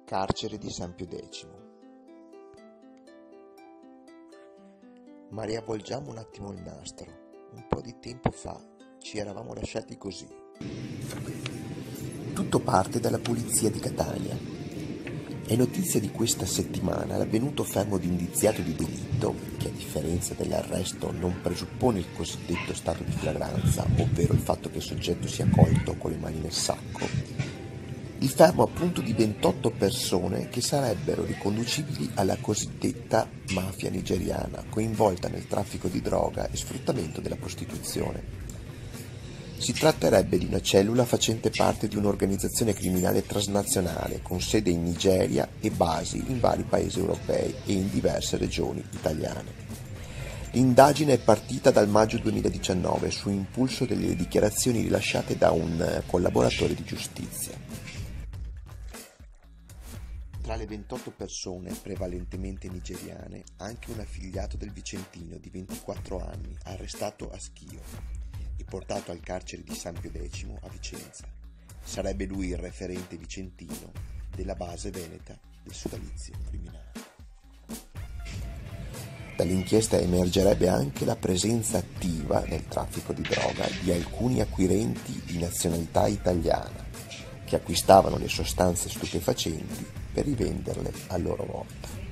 Carcere di San Pio X. Ma riavvolgiamo un attimo il nastro. Un po' di tempo fa ci eravamo lasciati così. Tutto parte dalla polizia di Catania. È notizia di questa settimana l'avvenuto fermo di indiziato di delitto, che a differenza dell'arresto non presuppone il cosiddetto stato di flagranza, ovvero il fatto che il soggetto sia colto con le mani nel sacco. Il fermo appunto di 28 persone che sarebbero riconducibili alla cosiddetta mafia nigeriana, coinvolta nel traffico di droga e sfruttamento della prostituzione. Si tratterebbe di una cellula facente parte di un'organizzazione criminale transnazionale con sede in Nigeria e basi in vari paesi europei e in diverse regioni italiane. L'indagine è partita dal maggio 2019 su impulso delle dichiarazioni rilasciate da un collaboratore di giustizia. Tra le 28 persone, prevalentemente nigeriane, anche un affiliato del Vicentino di 24 anni, arrestato a Schio e portato al carcere di San Pio X a Vicenza. Sarebbe lui il referente vicentino della base veneta del sodalizio criminale. Dall'inchiesta emergerebbe anche la presenza attiva nel traffico di droga di alcuni acquirenti di nazionalità italiana che acquistavano le sostanze stupefacenti per rivenderle a loro volta.